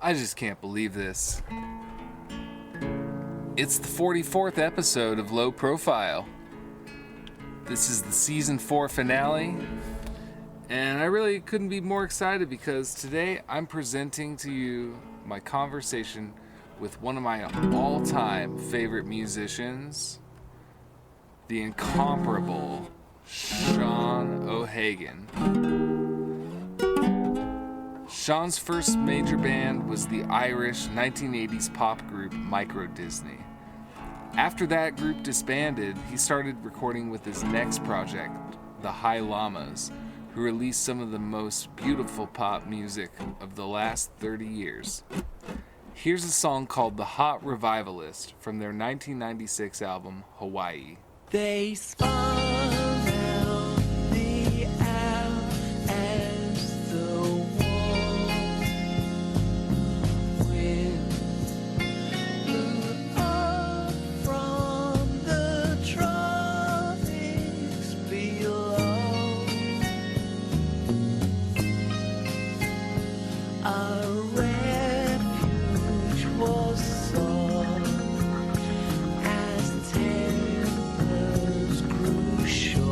I just can't believe this. It's the 44th episode of Low Profile. This is the season 4 finale, and I really couldn't be more excited because today I'm presenting to you my conversation with one of my all-time favorite musicians, the incomparable Sean O'Hagan. Sean's first major band was the Irish 1980s pop group Microdisney. After that group disbanded, he started recording with his next project, the High Llamas, who released some of the most beautiful pop music of the last 30 years. Here's a song called The Hot Revivalist from their 1996 album, Hawaii. They spun out the air as the warm wind blew up from the tropics below. Our refuge was sought as tempers grew short.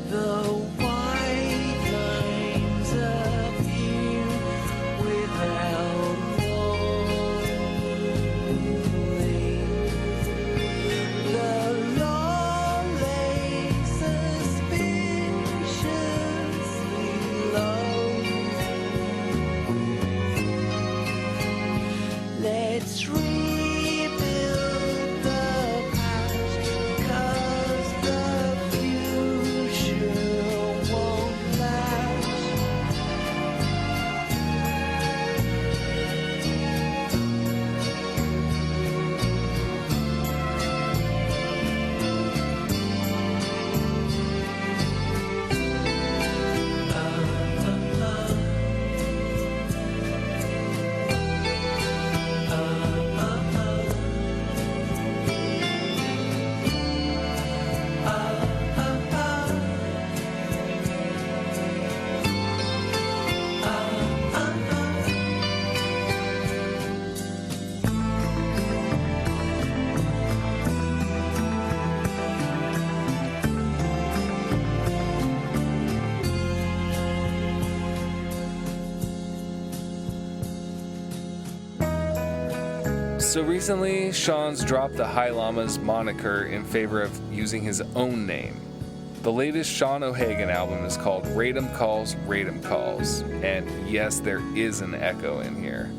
The white lines appear without warning. The long lay suspiciously low. Let's rebuild the past, 'cause the future won't last. So recently, Sean's dropped the High Llamas moniker in favor of using his own name. The latest Sean O'Hagan album is called Radum Calls, Radum Calls, and yes, there is an echo in here.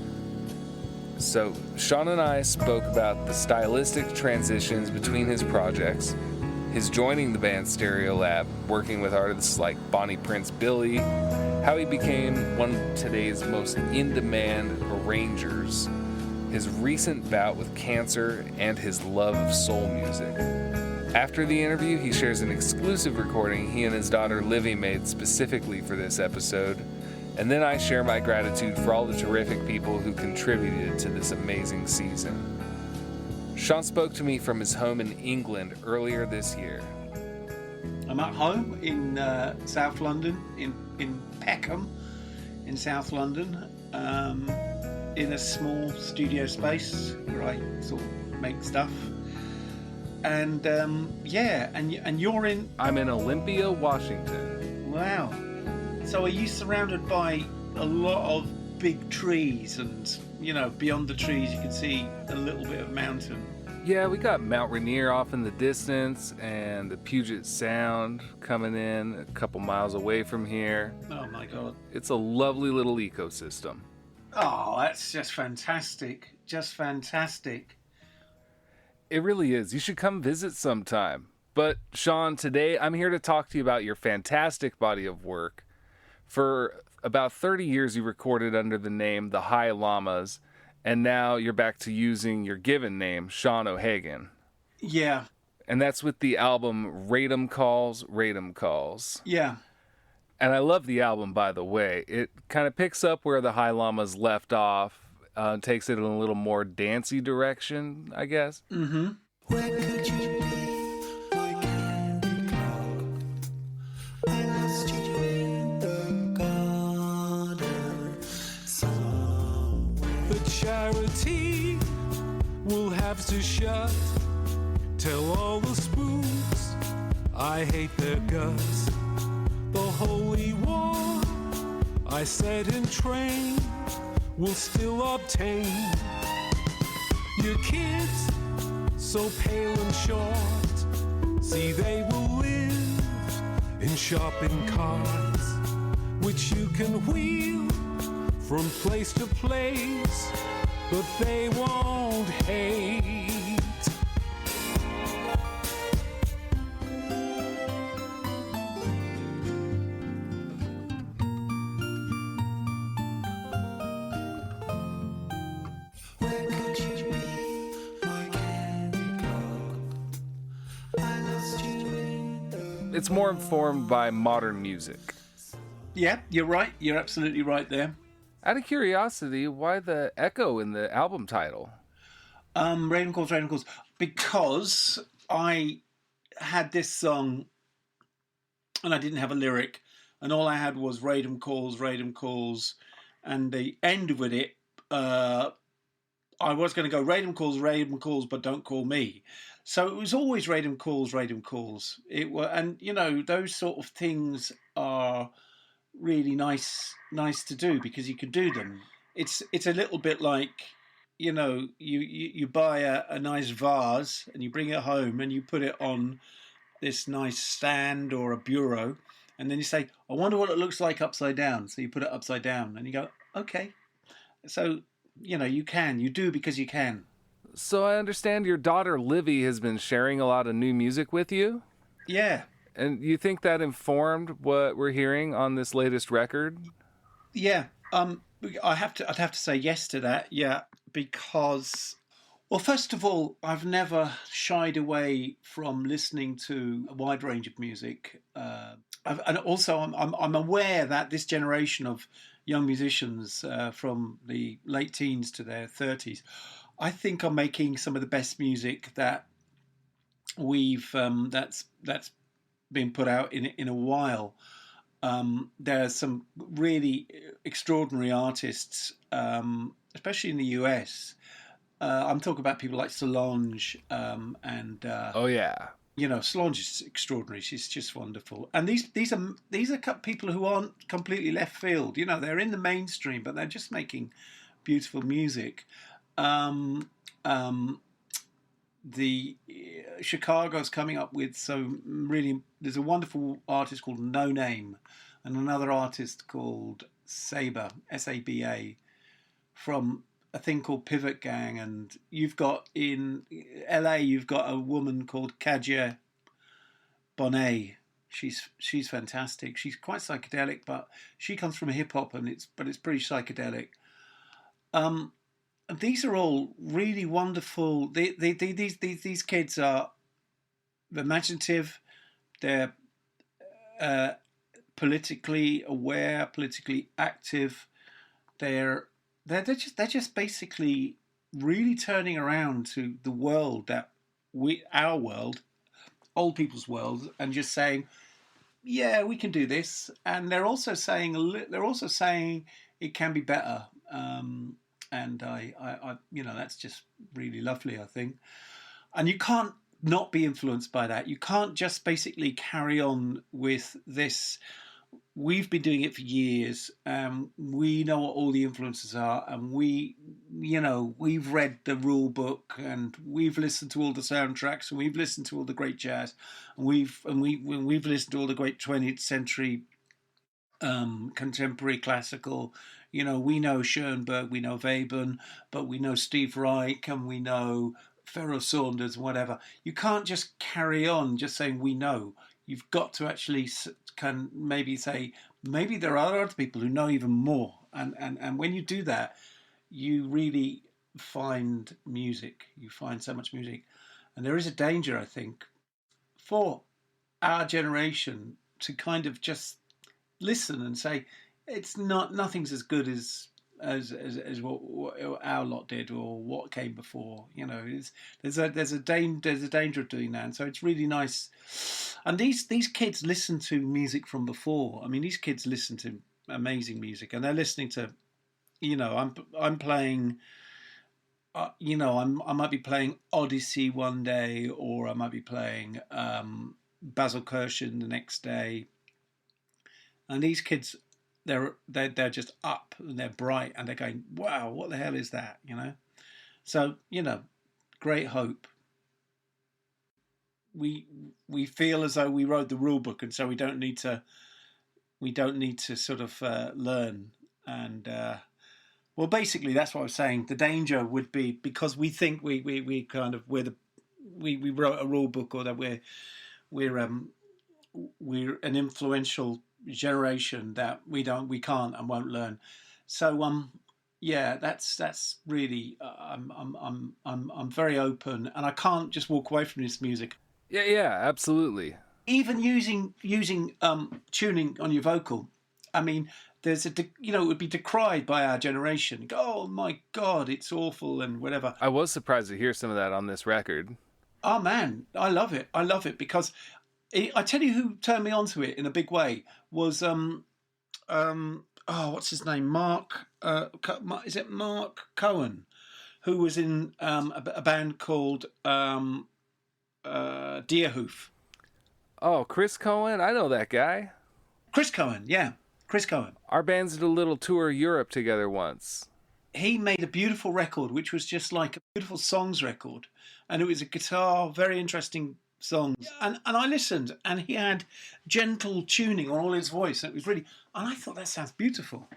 So Sean and I spoke about the stylistic transitions between his projects, his joining the band Stereolab, working with artists like Bonnie Prince Billy, how he became one of today's most in-demand arrangers, his recent bout with cancer, and his love of soul music. After the interview, he shares an exclusive recording he and his daughter Livvy made specifically for this episode, and then I share my gratitude for all the terrific people who contributed to this amazing season. Sean spoke to me from his home in England earlier this year. I'm at home in South London, in Peckham, in South London, in a small studio space where I sort of make stuff. And and you're in... I'm in Olympia, Washington. Wow. So are you surrounded by a lot of big trees and, beyond the trees you can see a little bit of mountain? Yeah, we got Mount Rainier off in the distance and the Puget Sound coming in a couple miles away from here. Oh my God. It's a lovely little ecosystem. Oh, that's just fantastic. Just fantastic. It really is. You should come visit sometime. But Sean, today I'm here to talk to you about your fantastic body of work. For about 30 years you recorded under the name The High Llamas, and now you're back to using your given name, Sean O'Hagan. Yeah. And that's with the album Radum Calls, Radum Calls. Yeah. And I love the album, by the way. It kind of picks up where the High Llamas left off, takes it in a little more dancey direction, I guess. Mm-hmm. Where could you be, my candy clock? I lost you in the garden somewhere. The charity will have to shut. Tell all the spooks I hate their guts. The holy war I set in train will still obtain. Your kids, so pale and short, see they will live in shopping carts, which you can wheel from place to place, but they won't hate. Where could you be, my candy clock? I lost you in the It's more informed by modern music. Yeah, you're right. You're absolutely right there. Out of curiosity, why the echo in the album title? Radum Calls, because I had this song and I didn't have a lyric, and all I had was Radum Calls, and the end with it, I was going to go Radum Calls, but don't call me. So it was always Radum Calls. It were, and you know, those sort of things are really nice to do because you can do them. It's a little bit like, you know, you buy a nice vase and you bring it home and you put it on this nice stand or a bureau, and then you say, I wonder what it looks like upside down. So you put it upside down and you go, okay. So, you know, you do because you can. So I understand your daughter Livvy has been sharing a lot of new music with you? Yeah. And you think that informed what we're hearing on this latest record? Yeah. I'd have to say yes to that. Yeah, because, well, first of all, I've never shied away from listening to a wide range of music, and also I'm aware that this generation of young musicians from the late teens to their 30s, I think are making some of the best music that we've that's been put out in a while. There are some really extraordinary artists, especially in the US. I'm talking about people like Solange, and Oh yeah. you know, Solange is extraordinary. She's just wonderful. And these are people who aren't completely left field. You know, they're in the mainstream, but they're just making beautiful music. The Chicago's coming up with there's a wonderful artist called No Name and another artist called Saba, S-A-B-A, from a thing called Pivot Gang, and you've got in LA you've got a woman called Kaja Bonet. She's fantastic. She's quite psychedelic, but she comes from hip hop and it's pretty psychedelic. These are all really wonderful. These kids are imaginative. They're politically aware, politically active. They're just basically really turning around to the world our world, old people's world, and just saying, yeah, we can do this. And they're also saying it can be better. And I you know, that's just really lovely, I think. And you can't not be influenced by that. You can't just basically carry on with this. We've been doing it for years. We know what all the influences are, and we've read the rule book, and we've listened to all the soundtracks, and we've listened to all the great jazz, and we've listened to all the great 20th century contemporary classical. You know, we know Schoenberg, we know Webern, but we know Steve Reich, and we know Pharoah Saunders, whatever. You can't just carry on just saying we know. You've got to actually can maybe say, maybe there are other people who know even more. And when you do that, you really find music. You find so much music. And there is a danger, I think, for our generation to kind of just listen and say, nothing's as good as as what our lot did or what came before. You know, there's a danger of doing that, and so it's really nice. And these kids listen to music from before. I mean, these kids listen to amazing music, and they're listening to, you know, I'm playing. You know, I might be playing Odyssey one day, or I might be playing Basil Kirschen the next day. And these kids, they're just up and they're bright and they're going, wow, what the hell is that? You know, so you know, great hope. We feel as though we wrote the rule book, and so we don't need to sort of learn and. Well, basically, that's what I was saying. The danger would be because we think we wrote a rule book, or that we're an influential generation that we can't and won't learn. So yeah, that's really I'm very open, and I can't just walk away from this music. Yeah, absolutely. Even using tuning on your vocal, I mean. There's it would be decried by our generation. Oh my God, it's awful and whatever. I was surprised to hear some of that on this record. Oh man, I love it. I love it because I tell you who turned me onto it in a big way was what's his name? Mark. Is it Mark Cohen, who was in a band called Deerhoof. Oh, Chris Cohen, I know that guy. Chris Cohen, yeah. Chris Cohen. Our bands did a little tour of Europe together once. He made a beautiful record, which was just like a beautiful songs record. And it was a guitar, very interesting songs. And I listened, and he had gentle tuning on all his voice. And it was really, and I thought that sounds beautiful.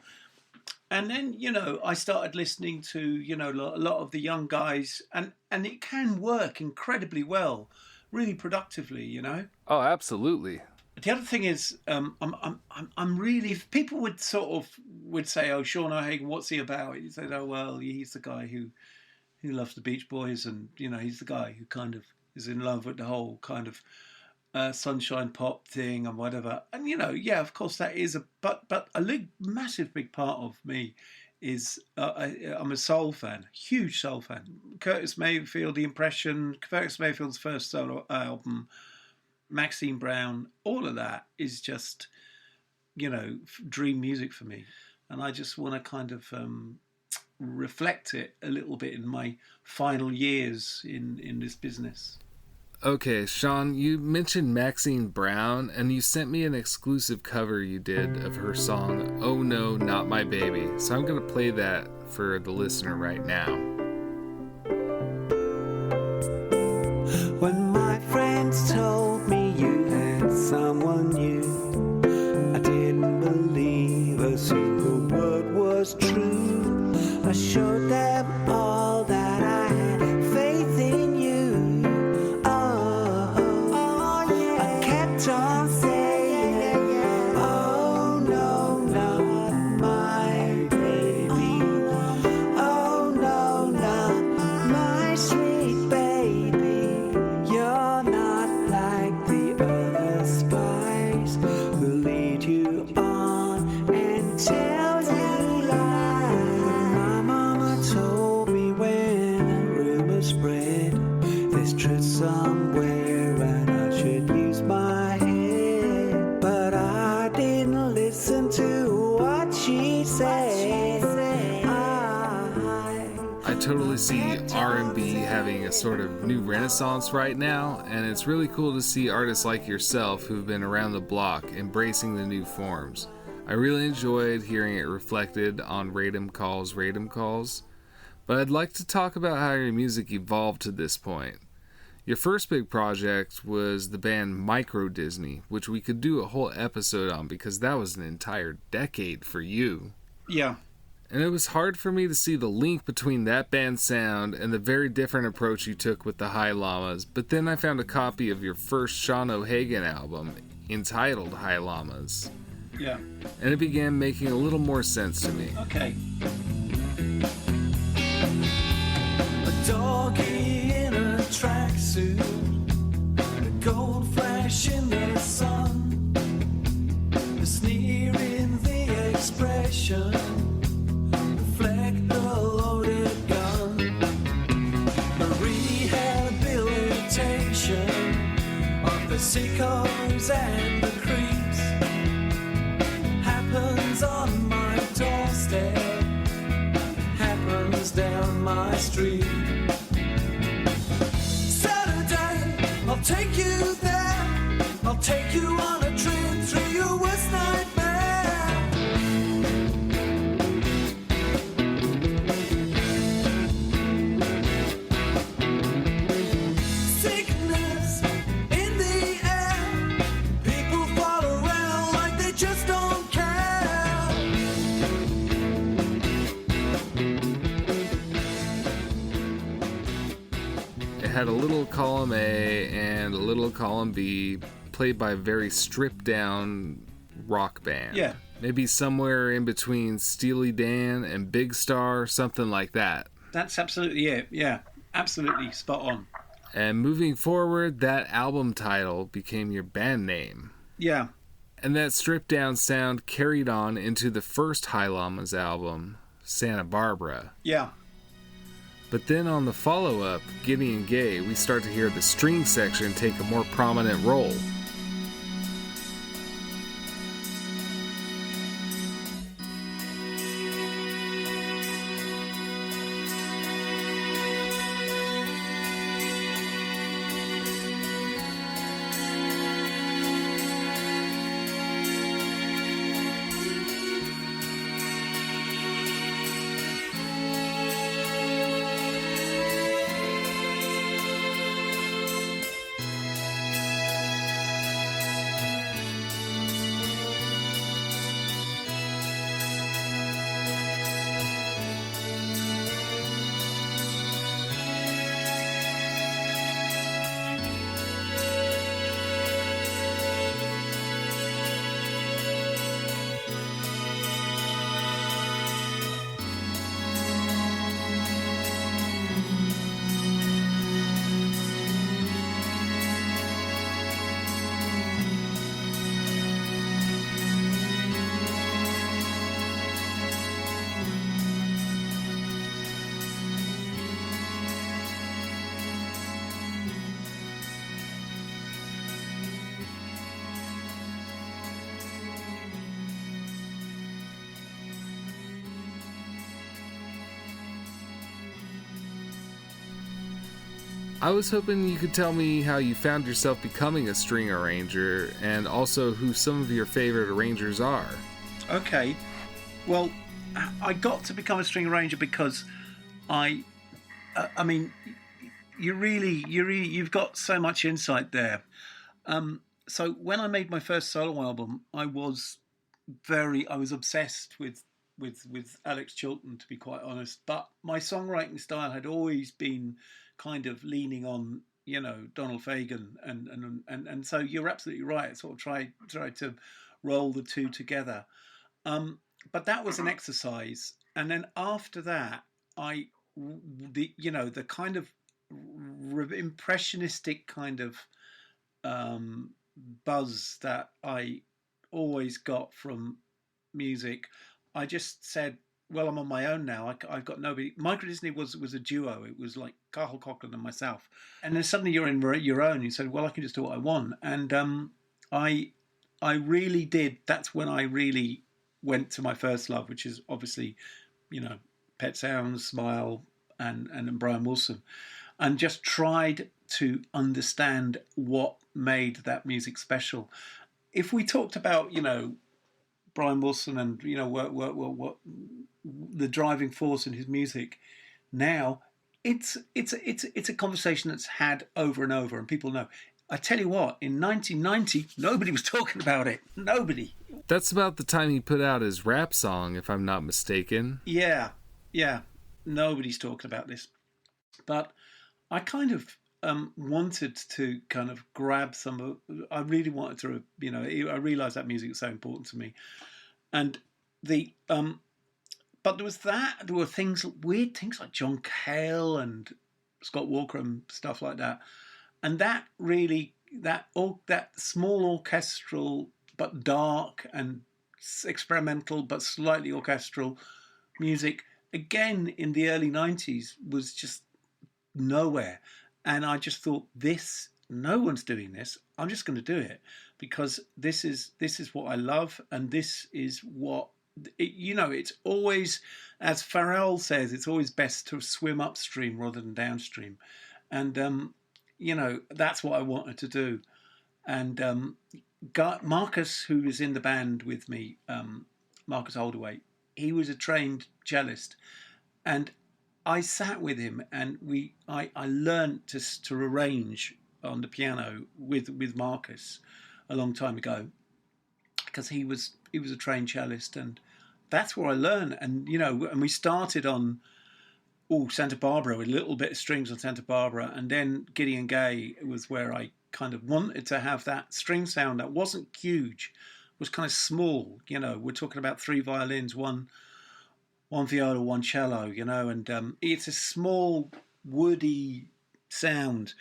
And then, you know, I started listening to, you know, a lot of the young guys, and it can work incredibly well, really productively, you know. Oh, absolutely. The other thing is, I'm really. If people would say, "Oh, Sean O'Hagan, what's he about?" You say, "Oh, well, he's the guy who loves the Beach Boys, and you know, he's the guy who kind of is in love with the whole kind of sunshine pop thing and whatever." And you know, yeah, of course, that is but a massive big part of me is I'm a soul fan, huge soul fan. Curtis Mayfield, The Impression, Curtis Mayfield's first solo album. Maxine Brown, all of that is just, you know, dream music for me. And I just want to kind of reflect it a little bit in my final years in this business. Okay, Sean, you mentioned Maxine Brown, and you sent me an exclusive cover you did of her song, Oh No, Not My Baby. So I'm going to play that for the listener right now. When my friends told me you had someone new, I didn't believe a single word was true. I showed them all that I had faith in you. Oh yeah. I kept on saying, oh no, not my baby. Oh no, not my sweet baby. You're not like the other spies who lead you on and tell you lies. My mama told me when a rumor spread there's truth somewhere and I should use my head, but I didn't listen to what she said. I totally see R&B having a sort of new renaissance right now, and it's really cool to see artists like yourself who've been around the block embracing the new forms. I really enjoyed hearing it reflected on Radum Calls, but I'd like to talk about how your music evolved to this point. Your first big project was the band Microdisney, which we could do a whole episode on because that was an entire decade for you. Yeah. And it was hard for me to see the link between that band's sound and the very different approach you took with the High Llamas, but then I found a copy of your first Sean O'Hagan album, entitled High Llamas. Yeah. And it began making a little more sense to me. Okay. A doggy in a tracksuit, a gold flash in the sun, a sneer in the expression, the sickos and the creeps happens on my doorstep, happens down my street. Saturday, I'll take you there, I'll take you on a trip through your worst nightmare. Sickness in the air, people fall around like they just don't care. It had a little column A and a little column B, played by a very stripped down rock band. Yeah. Maybe somewhere in between Steely Dan and Big Star, something like that. That's absolutely it. Yeah, absolutely spot on. And moving forward, that album title became your band name. Yeah, And that stripped down sound carried on into the first High Llamas album, Santa Barbara. yeah. But then on the follow-up, Giddy and Gay, we start to hear the string section take a more prominent role. I was hoping you could tell me how you found yourself becoming a string arranger, and also who some of your favorite arrangers are. Okay. Well, I got to become a string arranger because I mean, you've got so much insight there. So when I made my first solo album, I was obsessed with Alex Chilton, to be quite honest. But my songwriting style had always been kind of leaning on, Donald Fagen, and so you're absolutely right. I sort of tried to roll the two together. But that was an exercise, and then after that, the kind of impressionistic kind of buzz that I always got from music, I just said, well, I'm on my own now. I've got nobody. Microdisney was a duo. It was like Carl Cochran and myself. And then suddenly you're in your own. You said, well, I can just do what I want. And I really did. That's when I really went to my first love, which is obviously, Pet Sounds, Smile, and Brian Wilson, and just tried to understand what made that music special. If we talked about, Brian Wilson and what the driving force in his music, now it's a conversation that's had over and over, and people know. I tell you what, in 1990, nobody was talking about it. Nobody. That's about the time he put out his rap song, if I'm not mistaken. Yeah. Nobody's talking about this, but I kind of wanted to kind of grab some of. I really wanted to, I realised that music was so important to me, and but there was that. There were weird things like John Cale and Scott Walker and stuff like that, and that really that small orchestral but dark and experimental but slightly orchestral music again in the early 90s was just nowhere. And I just thought, this no one's doing this. I'm just going to do it because this is what I love, and this is what it's always, as Pharrell says, it's always best to swim upstream rather than downstream, and that's what I wanted to do. And Marcus, who was in the band with me, Marcus Holdaway, he was a trained cellist, and I sat with him, and I learned to arrange on the piano with Marcus a long time ago, because he was a trained cellist, and that's where I learned. And and we started on Santa Barbara with a little bit of strings on Santa Barbara, and then Gideon Gay was where I kind of wanted to have that string sound that wasn't huge, was kind of small. We're talking about 3 violins, one viola, one cello, and it's a small woody sound,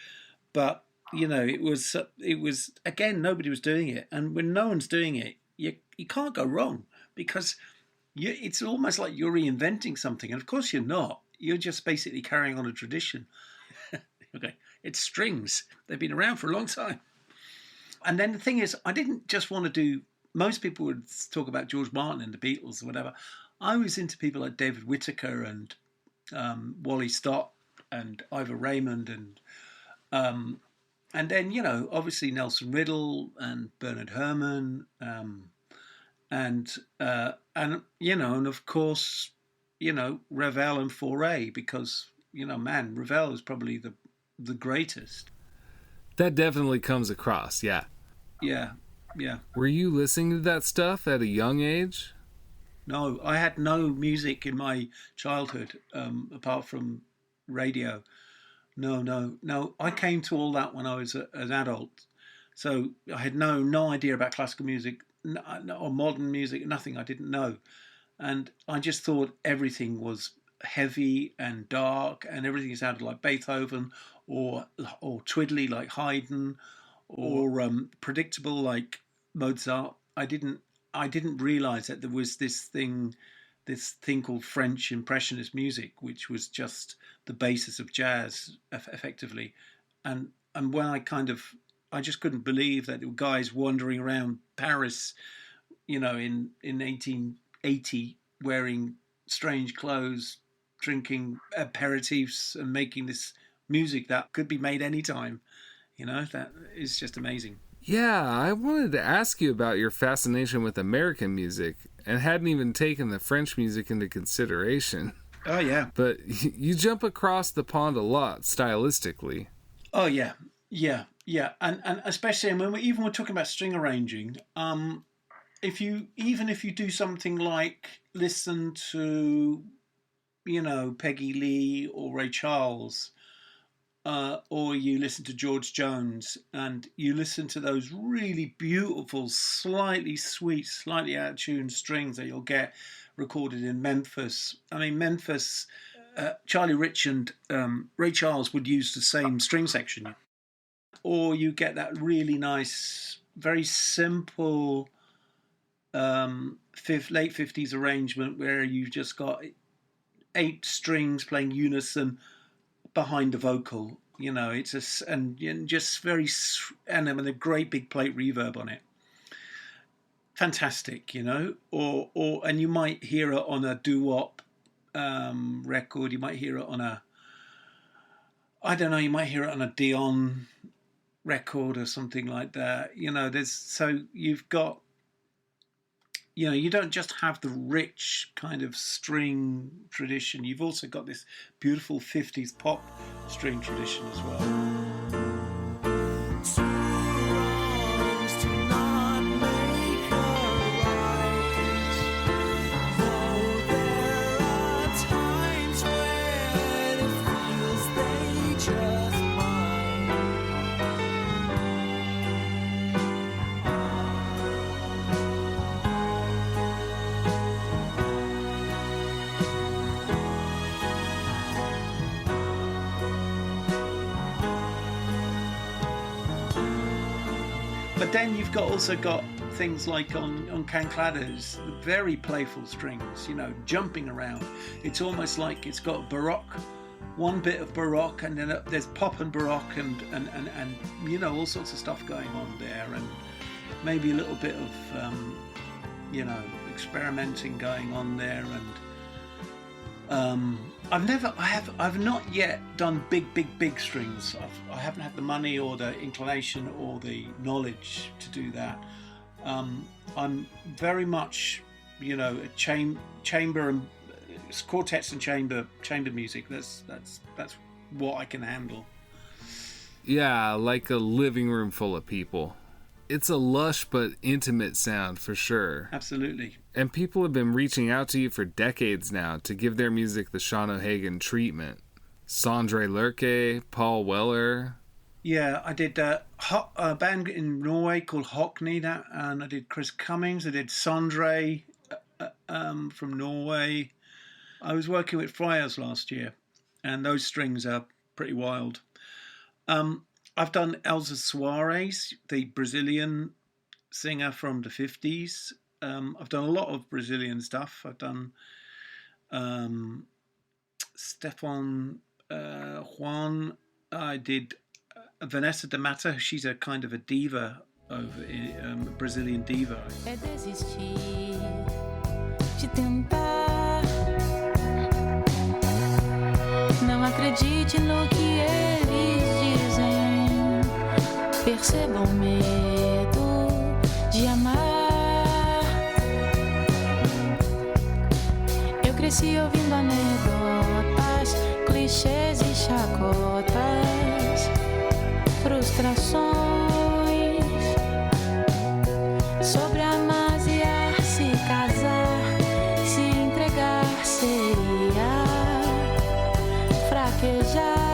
but it was again, nobody was doing it, and when no one's doing it, you can't go wrong, because it's almost like you're reinventing something, and of course you're not. You're just basically carrying on a tradition. Okay, it's strings. They've been around for a long time. And then the thing is, I didn't just want to do. Most people would talk about George Martin and the Beatles or whatever. I was into people like David Whittaker and Wally Stott and Ivor Raymond and then obviously Nelson Riddle and Bernard Herrmann and of course Ravel and Fauré, because Ravel is probably the greatest. That definitely comes across, yeah. Yeah. Were you listening to that stuff at a young age? No, I had no music in my childhood apart from radio. No. I came to all that when I was an adult. So I had no idea about classical music or modern music, nothing. I didn't know. And I just thought everything was heavy and dark, and everything sounded like Beethoven or twiddly like Haydn or predictable like Mozart. I didn't realize that there was this thing called French Impressionist music, which was just the basis of jazz, effectively. And when I just couldn't believe that there were guys wandering around Paris, in 1880, wearing strange clothes, drinking aperitifs, and making this music that could be made anytime. That is just amazing. Yeah, I wanted to ask you about your fascination with American music, and hadn't even taken the French music into consideration. Oh, yeah. But you jump across the pond a lot, stylistically. Oh, yeah. And especially when we're talking about string arranging, if you do something like listen to, Peggy Lee or Ray Charles, or you listen to George Jones, and you listen to those really beautiful, slightly sweet, slightly out of tune strings that you'll get recorded in Memphis. I mean, Memphis, Charlie Rich and Ray Charles would use the same string section. Or you get that really nice, very simple late 50s arrangement where you've just got 8 strings playing unison behind the vocal. It's and just very, and a great big plate reverb on it. Fantastic, or and you might hear it on a doo-wop record. You might hear it on you might hear it on a Dion record or something like that. You've got, you don't just have the rich kind of string tradition. You've also got this beautiful 50s pop string tradition as well. But then you've also got things like on Cancladas, very playful strings, jumping around. It's almost like it's got Baroque one bit of Baroque, and then there's pop and Baroque, and you know, all sorts of stuff going on there, and maybe a little bit of you know, experimenting going on there, and I've not yet done big strings. I haven't had the money or the inclination or the knowledge to do that. I'm very much, you know, a chamber and quartets and chamber music. That's what I can handle. Yeah, like a living room full of people. It's a lush but intimate sound for sure. Absolutely. And people have been reaching out to you for decades now to give their music the Sean O'Hagan treatment. Sondre Lerche, Paul Weller. Yeah, I did a band in Norway called Hockney, and I did Chris Cummings. I did Sondre from Norway. I was working with Friars last year, and those strings are pretty wild. I've done Elza Soares, the Brazilian singer from the 50s. I've done a lot of Brazilian stuff. I've done Stefan Juan. I did Vanessa da Mata. She's a kind of a diva, over a Brazilian diva. É desistir de tentar. Não acredite no que eles dizem. Perceba o medo de amar. Eu cresci ouvindo anedotas, clichês e chacotas, frustrações sobre amar-se, se casar, se entregar seria fraquejar.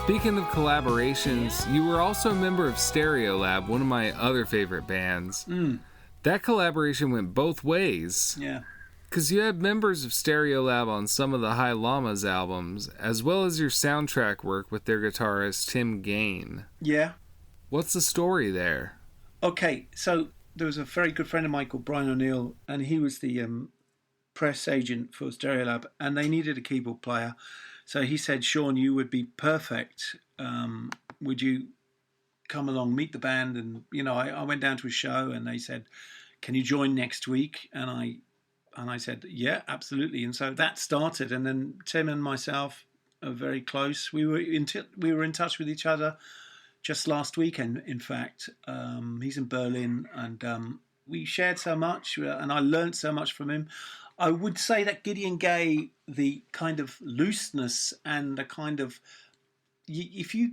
Speaking of collaborations, you were also a member of Stereolab, one of my other favorite bands. That collaboration went both ways. Yeah. Because you had members of Stereolab on some of the High Llamas albums, as well as your soundtrack work with their guitarist Tim Gain. Yeah. What's the story there? Okay, so there was a very good friend of mine called Brian O'Neill, and he was the press agent for Stereolab, and they needed a keyboard player. So he said, Sean, you would be perfect. Would you come along, meet the band? And, you know, I went down to a show and they said, can you join next week? And I said, yeah, absolutely. And so that started. And then Tim and myself are very close. We were in touch with each other just last weekend, in fact. He's in Berlin, and we shared so much, and I learned so much from him. I would say that Gideon Gay, the kind of looseness and the kind of, if you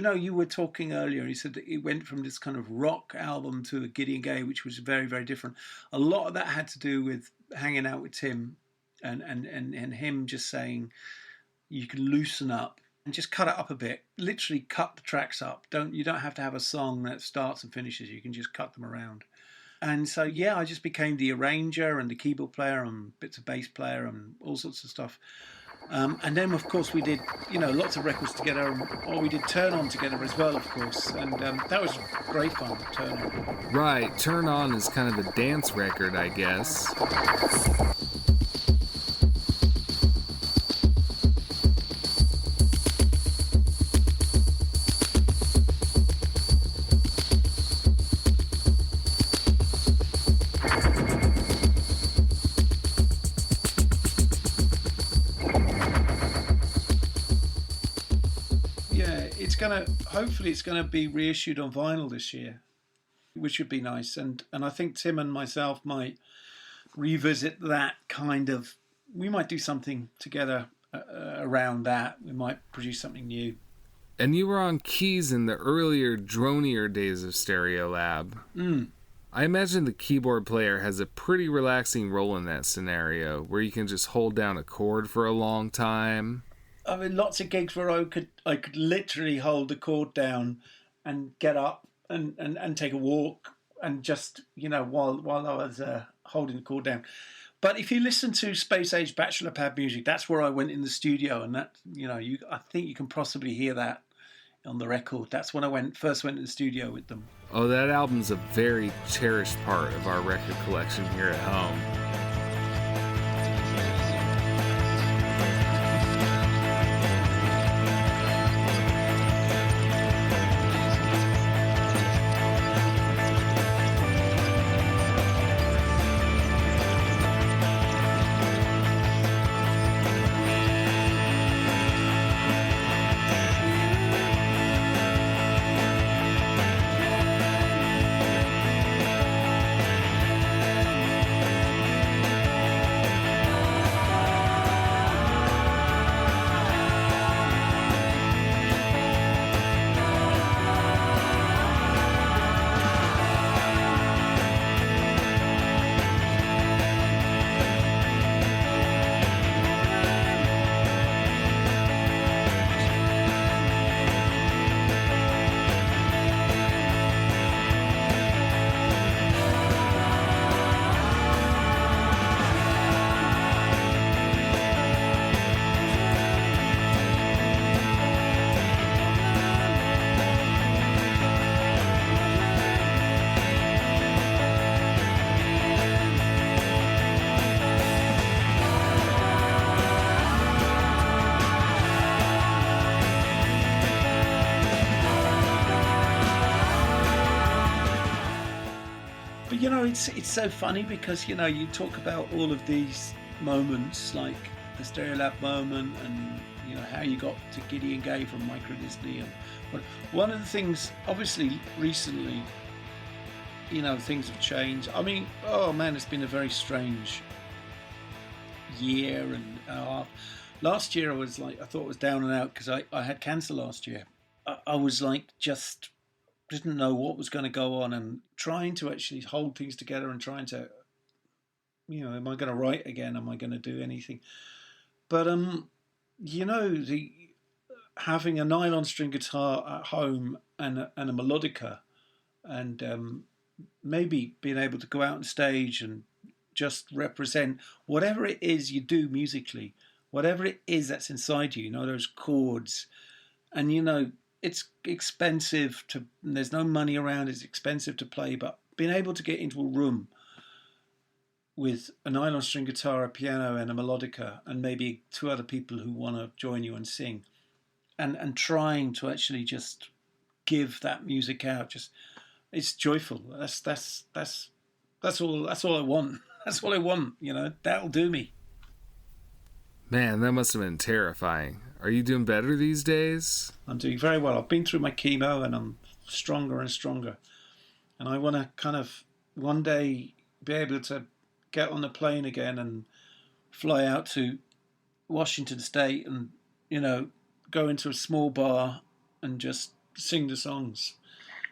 know, you were talking earlier, he said that it went from this kind of rock album to a Gideon Gay, which was very, very different. A lot of that had to do with hanging out with Tim and him just saying, you can loosen up and just cut it up a bit. Literally cut the tracks up. You don't have to have a song that starts and finishes. You can just cut them around. And so, yeah, I just became the arranger and the keyboard player and bits of bass player and all sorts of stuff. And then, of course, we did, you know, lots of records together. Or we did Turn On together as well, of course. And that was great fun, Turn On. Right, Turn On is kind of a dance record, I guess. Hopefully it's going to be reissued on vinyl this year, which would be nice. And I think Tim and myself might revisit that kind of, we might do something together around that. We might produce something new. And you were on keys in the earlier, dronier days of Stereolab. I imagine the keyboard player has a pretty relaxing role in that scenario, where you can just hold down a chord for a long time. I mean, lots of gigs where I could literally hold the chord down and get up and take a walk and just, you know, while I was holding the chord down. But if you listen to Space Age Bachelor Pad music, that's where I went in the studio, and that I think you can possibly hear that on the record. That's when I first went in the studio with them. Oh, that album's a very cherished part of our record collection here at home. It's so funny because you talk about all of these moments, like the Stereolab moment, and how you got to Gideon Gay from Microdisney, and one of the things, obviously, recently, things have changed. I mean, oh man, it's been a very strange year and a half. Last year, I thought I was down and out because I had cancer last year. I was just didn't know what was going to go on, and trying to actually hold things together and trying to, am I going to write again? Am I going to do anything? But, the having a nylon string guitar at home and a melodica, and maybe being able to go out on stage and just represent whatever it is you do musically, whatever it is that's inside you, those chords, and, it's expensive there's no money around, it's expensive to play, but being able to get into a room with a nylon string guitar, a piano and a melodica, and maybe two other people who want to join you and sing, and trying to actually just give that music out, it's joyful. That's all I want. That's all I want, that'll do me. Man, that must have been terrifying. Are you doing better these days? I'm doing very well. I've been through my chemo and I'm stronger and stronger. And I want to kind of one day be able to get on the plane again and fly out to Washington State and, go into a small bar and just sing the songs,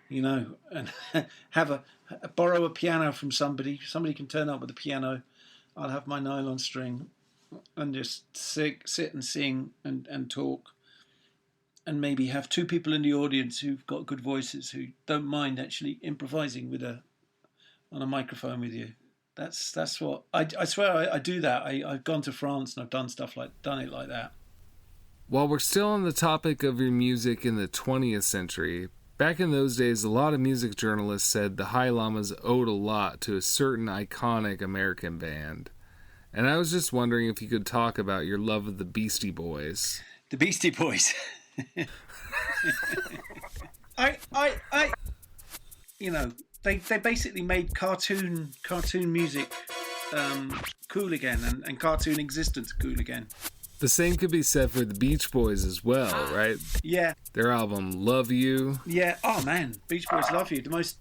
and have borrow a piano from somebody. Somebody can turn up with a piano. I'll have my nylon string and just sit and sing and talk, and maybe have two people in the audience who've got good voices who don't mind actually improvising on a microphone with you. That's what I swear I do that. I've gone to France and I've done it like that. While we're still on the topic of your music in the 20th century, back in those days, a lot of music journalists said the High Llamas owed a lot to a certain iconic American band. And I was just wondering if you could talk about your love of the Beastie Boys. The Beastie Boys. They basically made cartoon music cool again, and cartoon existence cool again. The same could be said for the Beach Boys as well, right? Yeah. Their album Love You. Yeah. Oh man, Beach Boys Love You. What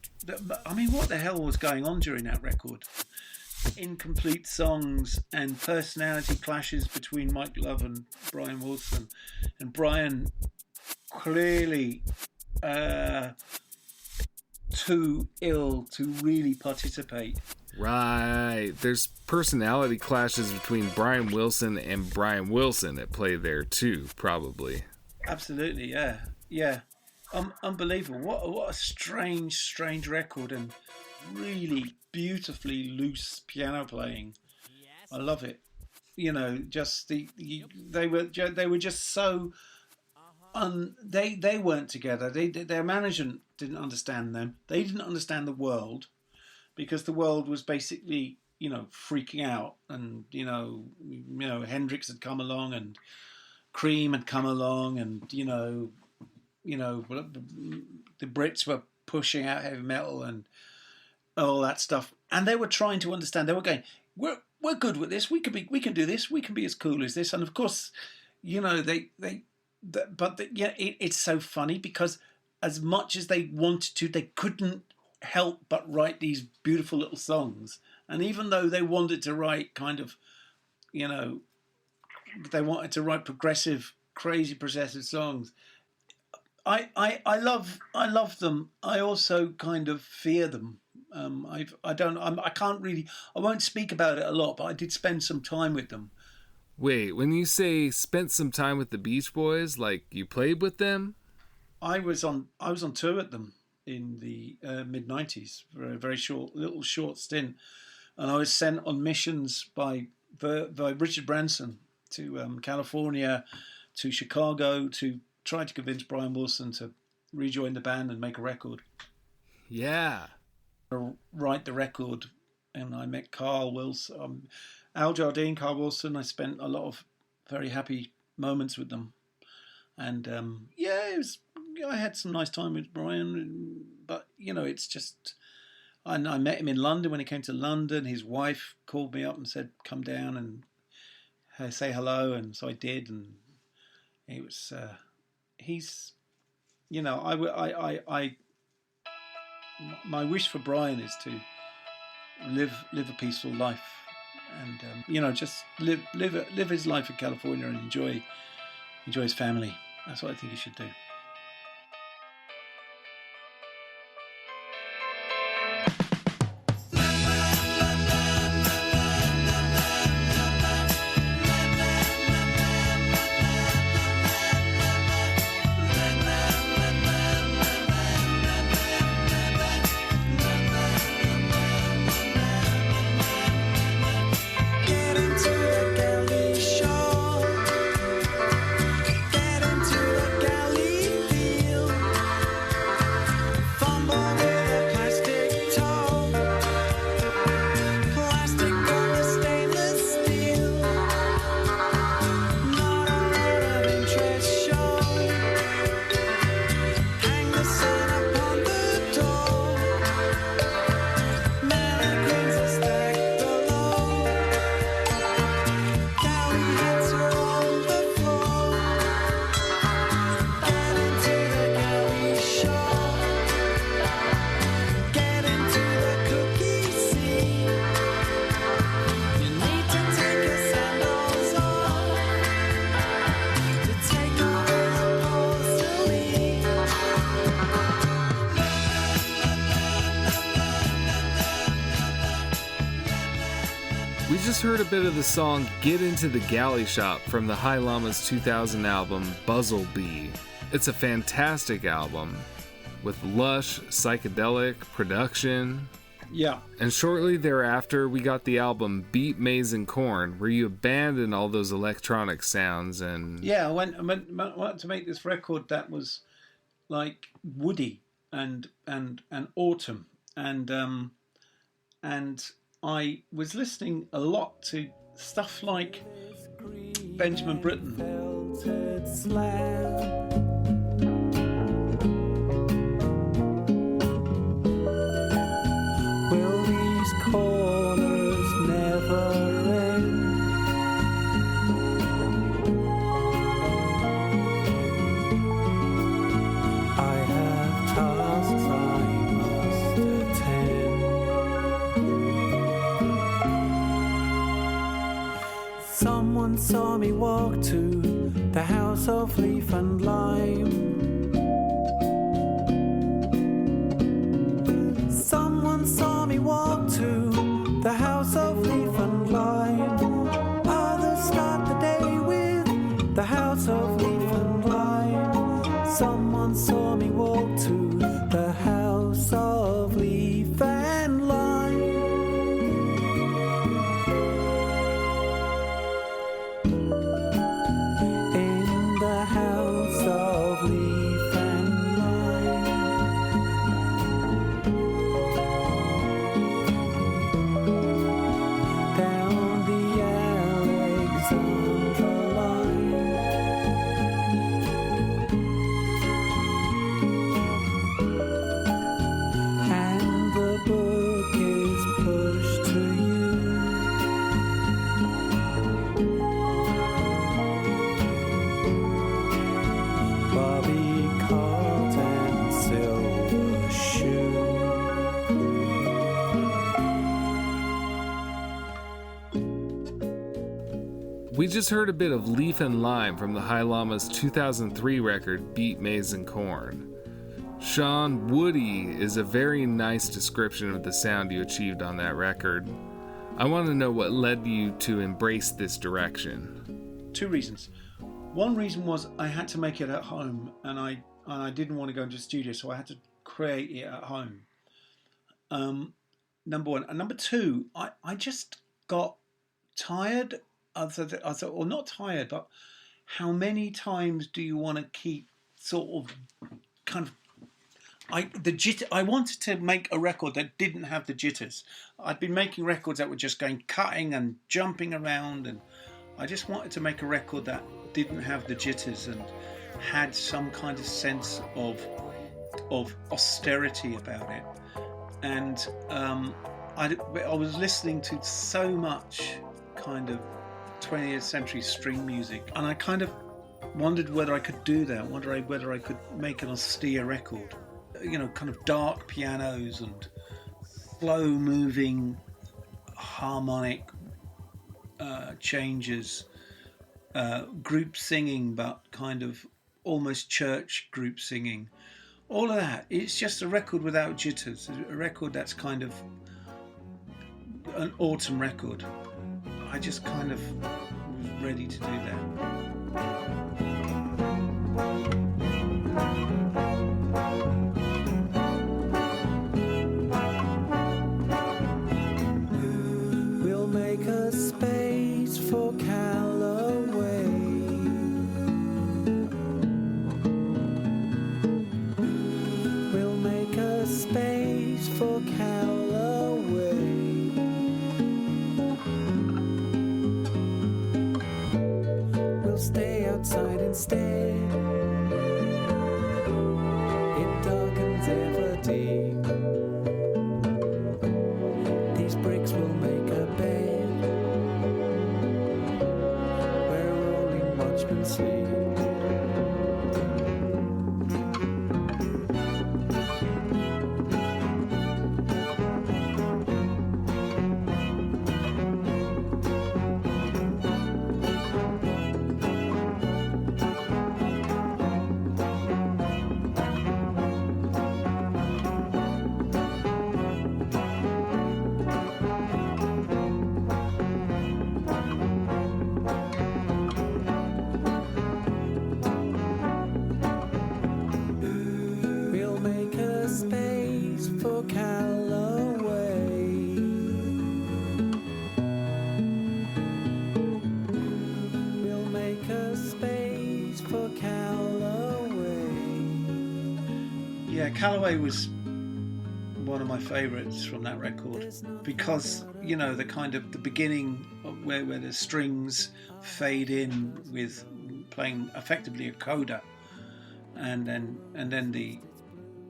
the hell was going on during that record? Incomplete songs and personality clashes between Mike Love and Brian Wilson, and Brian clearly too ill to really participate. Right. There's personality clashes between Brian Wilson and Brian Wilson at play there too, probably. Absolutely, yeah. Unbelievable. What a strange record, and really beautifully loose piano playing. I love it. You know, just they were just so they weren't together. Their management didn't understand them. They didn't understand the world, because the world was basically, you know, freaking out, and you know Hendrix had come along and Cream had come along, and you know the Brits were pushing out heavy metal and all that stuff, and they were trying to understand. They were going, we're good with this. We can do this. We can be as cool as this. And of course, you know it's so funny, because as much as they wanted to, they couldn't help but write these beautiful little songs. And even though they wanted to write kind of, you know, they wanted to write progressive, crazy progressive songs, I love them. I also kind of fear them. I won't speak about it a lot, but I did spend some time with them. Wait, when you say spent some time with the Beach Boys, like you played with them? I was on tour with them in the mid-90s for a very short stint, and I was sent on missions by Richard Branson to California, to Chicago, to try to convince Brian Wilson to rejoin the band and make a record. Yeah. Write the record, and I met Carl Wilson, Al Jardine, Carl Wilson. I spent a lot of very happy moments with them, and I had some nice time with Brian. But you know, it's just, I met him in London when he came to London. His wife called me up and said, "Come down and say hello," and so I did, and it was he's, you know, I my wish for Brian is to live a peaceful life, and you know, just live his life in California and enjoy his family. That's what I think he should do. Heard a bit of the song Get Into the Galley Shop from the High Llamas 2000 album Buzzlebee. It's a fantastic album with lush, psychedelic production. Yeah. And shortly thereafter, we got the album Beat, Maize, and Corn, where you abandoned all those electronic sounds and... Yeah, I went to make this record that was like woody and autumn, and I was listening a lot to stuff like Benjamin Britten. Will these corners never end? I have tasks I must attend. Someone saw me walk to the house of leaf and lime. Someone saw me walk to the house of leaf and lime. Others start the day with the house of leaf and lime. Someone saw me walk to the house of leaf and lime. We just heard a bit of Leaf and Lime from the High Llamas' 2003 record, Beat, Maize, and Corn. Sean, woody is a very nice description of the sound you achieved on that record. I want to know what led you to embrace this direction. 2 reasons. One reason was I had to make it at home, and I didn't want to go into the studio, so I had to create it at home. Number one. And number two, I just got tired or not tired, but how many times do you want to keep sort of kind of I wanted to make a record that didn't have the jitters. I'd been making records that were just going cutting and jumping around, and I just wanted to make a record that didn't have the jitters and had some kind of sense of austerity about it. And I was listening to so much kind of 20th century string music, and I kind of wondered whether I could do that, whether I could make an austere record. You know, kind of dark pianos and slow moving harmonic changes, group singing, but kind of almost church group singing. All of that. It's just a record without jitters, a record that's kind of an autumn record. I just kind of was ready to do that. We'll make a space for Callaway. We'll make a space for Callaway. We'll stay outside instead. It darkens ever deep. These bricks will make a bed where rolling watchmen sleep. We'll make a space for Callaway. We'll make a space for Callaway. Yeah, Callaway was one of my favourites from that record because, you know, the kind of the beginning of where the strings fade in with playing effectively a coda, and then the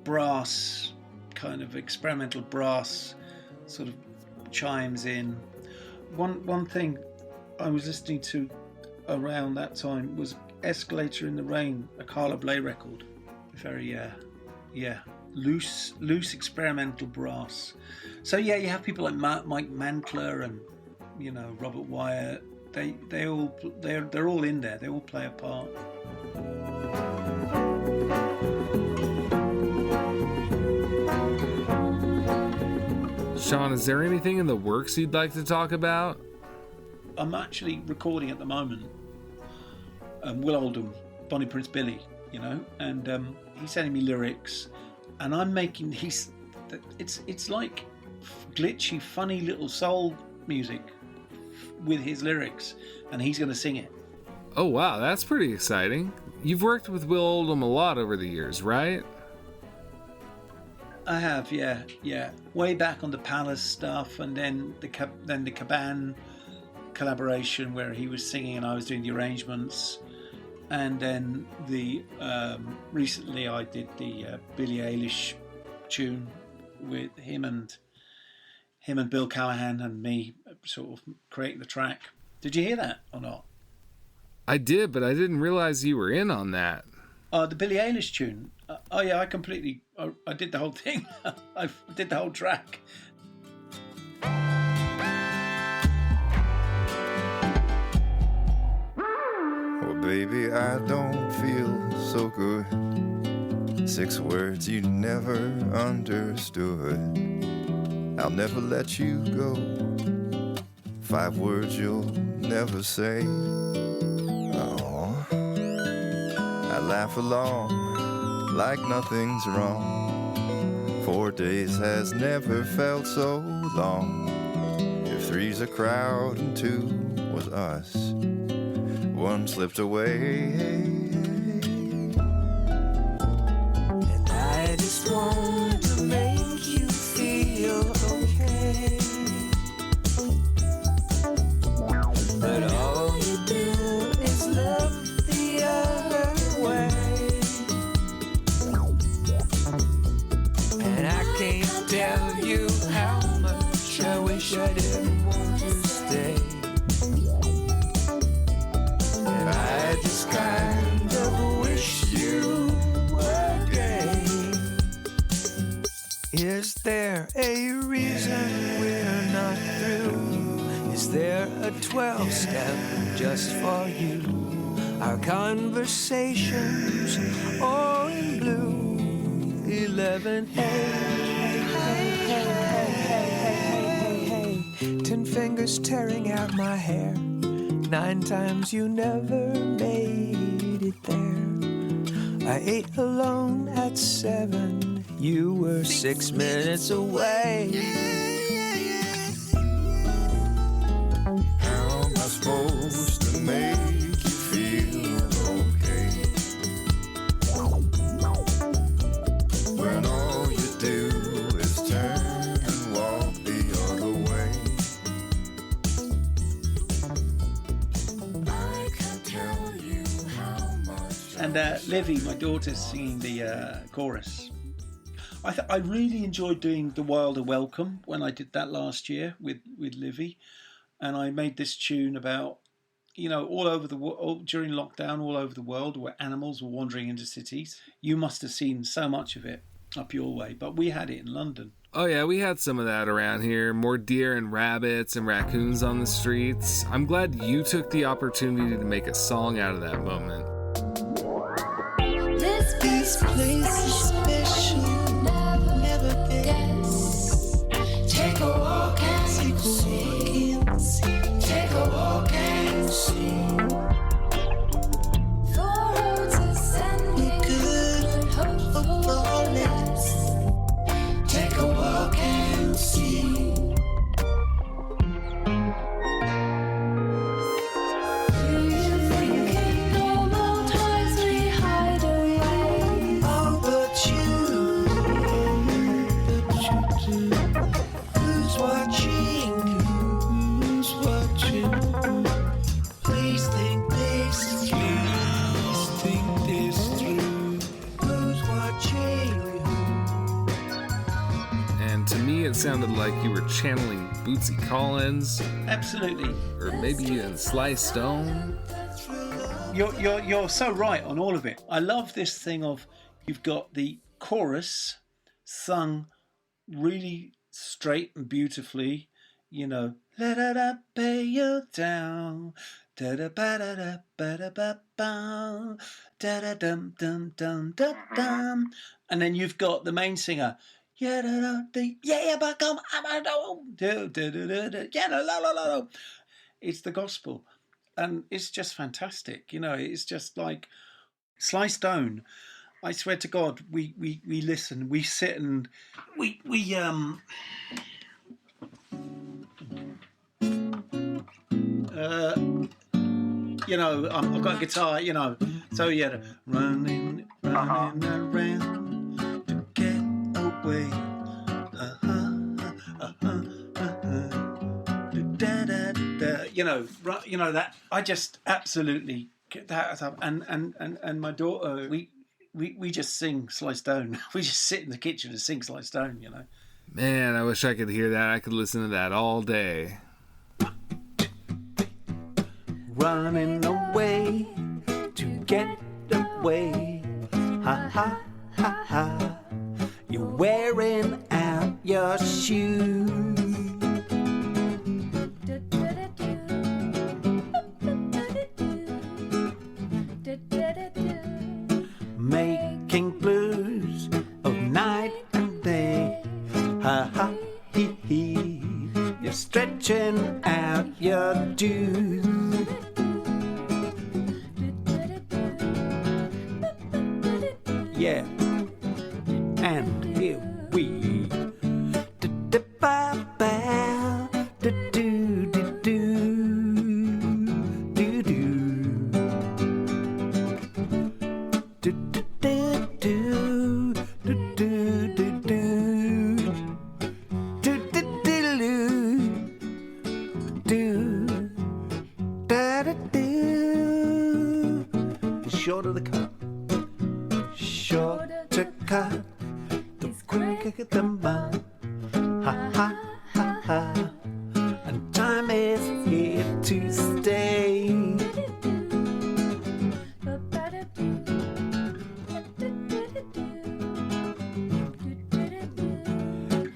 brass, kind of experimental brass sort of chimes in. One thing I was listening to around that time was Escalator in the Rain, a Carla Bley record. Very loose experimental brass. So yeah, you have people like Mike Mantler and, you know, Robert Wyatt. They're all in there. They all play a part. Sean, is there anything in the works you'd like to talk about? I'm actually recording at the moment. Will Oldham, Bonnie Prince Billy, you know, and he's sending me lyrics, and I'm making these. It's like glitchy, funny little soul music with his lyrics, and he's going to sing it. Oh wow, that's pretty exciting. You've worked with Will Oldham a lot over the years, right? I have, yeah. Way back on the Palace stuff, and then the Caban collaboration where he was singing and I was doing the arrangements, and then the recently I did the Billie Eilish tune with him and Bill Callahan and me sort of creating the track. Did you hear that or not? I did, but I didn't realize you were in on that. The Billie Eilish tune. I did the whole thing. I did the whole track. baby, I don't feel so good. 6 words you never understood. I'll never let you go. 5 words you'll never say. Oh, I laugh along like nothing's wrong. 4 days has never felt so long. If 3's a crowd and 2 was us, 1 slipped away. And I just want to make you feel okay. But all you do is look the other way. And I can't tell you how much I wish I didn't want to stay. And I just kind of wish you were gay. Is there a reason we're not through? Is there a 12-step just for you? Our conversations all in blue. 11, hey, 10 fingers tearing out my hair. 9 times you never made it there. I ate alone at 7. You were 6 minutes away. How am I supposed to make you feel okay when all you do is turn and walk the other way? I can tell you how much. And Livvy, my daughter's singing the chorus. I really enjoyed doing The Wilder Welcome when I did that last year with Livvy. And I made this tune about, all over the world, during lockdown, all over the world, where animals were wandering into cities. You must have seen so much of it up your way, but we had it in London. Oh yeah, we had some of that around here. More deer and rabbits and raccoons on the streets. I'm glad you took the opportunity to make a song out of that moment. This place is special. Never guess. Take a walk and see. Take a walk and see. The roads ascending, good hope for less. Take a walk and see. Do you think normal times we hide away? Oh, but you do. Who's watching? Who's watching? Please think this through. Please think this through. Who's watching? And to me, it sounded like you were channeling Bootsy Collins, Absolutely. or maybe even Sly Stone. You're so right on all of it. I love this thing of you've got the chorus sung really straight and beautifully, la da da pay you down, da da ba da da ba da ba ba, da da dum dum dum dum dum, and then you've got the main singer. Yeah, da da da, yeah, but come, do do do do, yeah, la la la la. It's the gospel, and it's just fantastic. It's just like Sly Stone. I swear to God, we listen, we sit and we I've got a guitar, so yeah, running around to get away. That I just absolutely get that up. And my daughter, we just sing Sly Stone. We just sit in the kitchen and sing Sly Stone, Man, I wish I could hear that. I could listen to that all day. Running away to get away. Ha ha ha ha. You're wearing out your shoes. Yeah. And here we short of the cut, short to cut, the quicker the bun. Ha ha ha ha, and time is here to stay.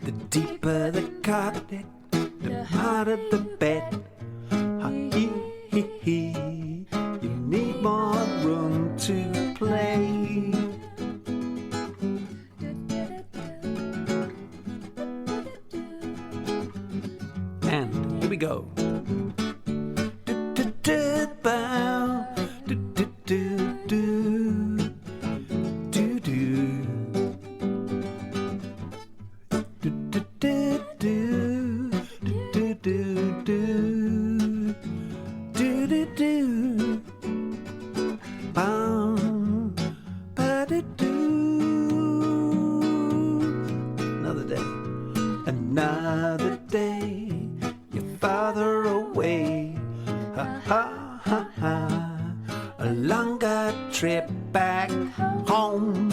The deeper the cut, the harder the bed. Ha hee hee hee, you need more room to play. And here we go. Another day, another day, you're farther away. Ha ha ha ha, a longer trip back home.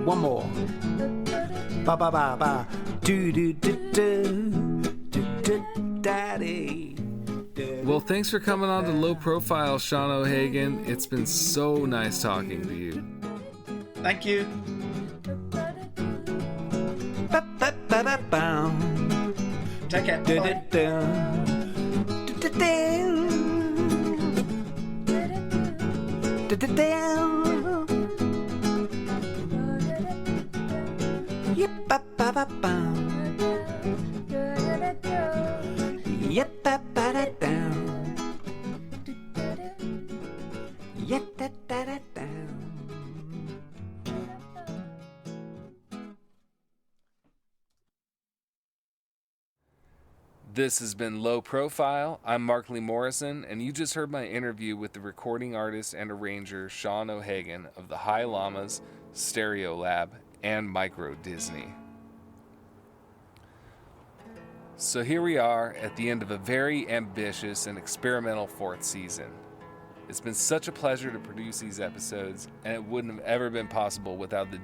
One more. Ba ba ba ba. Do do do do do do daddy. Well, thanks for coming on to Low Profile, Sean O'Hagan. It's been so nice talking to you. Thank you. Take care. This has been Low Profile. I'm Mark Lee Morrison, and you just heard my interview with the recording artist and arranger Sean O'Hagan of the High Llamas, Stereolab, and Microdisney. So here we are at the end of a very ambitious and experimental 4th season. It's been such a pleasure to produce these episodes, and it wouldn't have ever been possible without the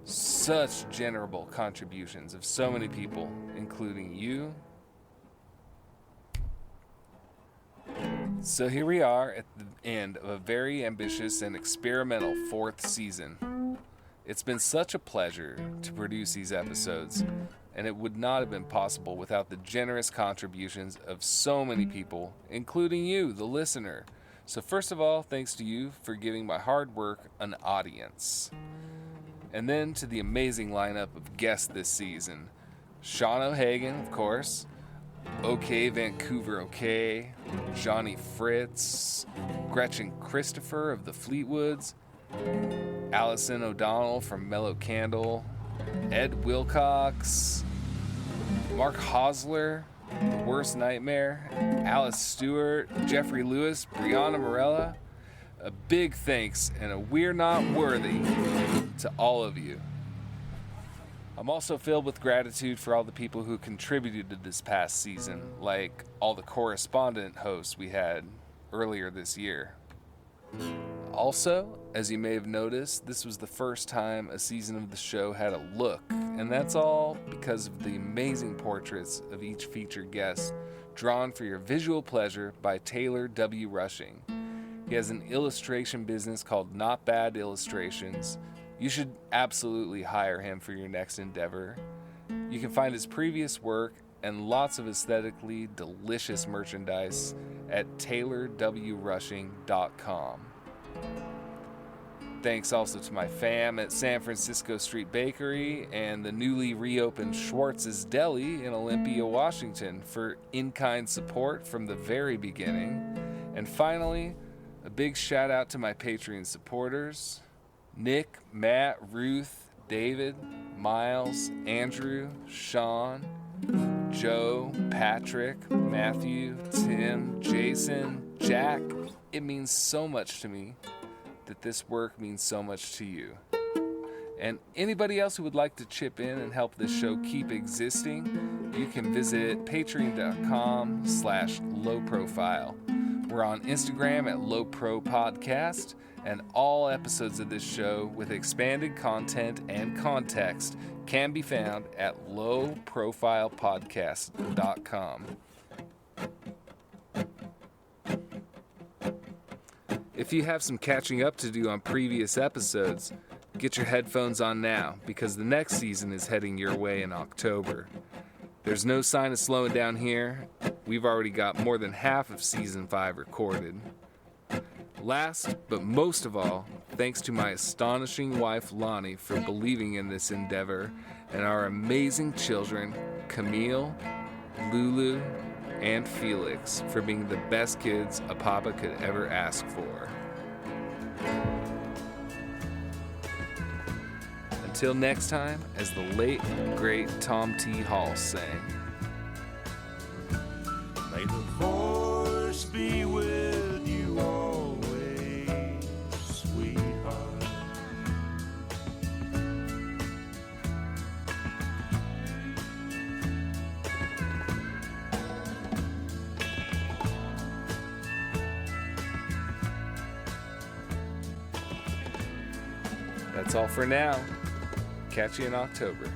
such generable contributions of so many people, including you. So here we are at the end of a very ambitious and experimental 4th season. It's been such a pleasure to produce these episodes, and it would not have been possible without the generous contributions of so many people, including you, the listener. So first of all, thanks to you for giving my hard work an audience. And then to the amazing lineup of guests this season. Sean O'Hagan, of course, OK Vancouver OK, Johnny Fritz, Gretchen Christopher of the Fleetwoods, Allison O'Donnell from Mellow Candle, Ed Wilcox, Mark Hosler, The Worst Nightmare, Alice Stewart, Jeffrey Lewis, Brianna Morella. A big thanks and a we're not worthy to all of you. I'm also filled with gratitude for all the people who contributed to this past season, like all the correspondent hosts we had earlier this year. Also, as you may have noticed, this was the first time a season of the show had a look, and that's all because of the amazing portraits of each featured guest drawn for your visual pleasure by Taylor W. Rushing. He has an illustration business called Not Bad Illustrations. You should absolutely hire him for your next endeavor. You can find his previous work and lots of aesthetically delicious merchandise at taylorwrushing.com. Thanks also to my fam at San Francisco Street Bakery and the newly reopened Schwartz's Deli in Olympia, Washington for in-kind support from the very beginning. And finally, a big shout out to my Patreon supporters, Nick, Matt, Ruth, David, Miles, Andrew, Sean, Joe, Patrick, Matthew, Tim, Jason, Jack. It means so much to me that this work means so much to you. And anybody else who would like to chip in and help this show keep existing, you can visit patreon.com/lowprofile. We're on Instagram at lowpropodcast, and all episodes of this show with expanded content and context can be found at lowprofilepodcast.com. If you have some catching up to do on previous episodes, get your headphones on now because the next season is heading your way in October. There's no sign of slowing down here. We've already got more than half of Season 5 recorded. Last, but most of all, thanks to my astonishing wife Lonnie for believing in this endeavor, and our amazing children, Camille, Lulu, and Felix, for being the best kids a papa could ever ask for. Until next time, as the late, great Tom T. Hall sang. May the force be with you always, sweetheart. That's all for now. Catch you in October.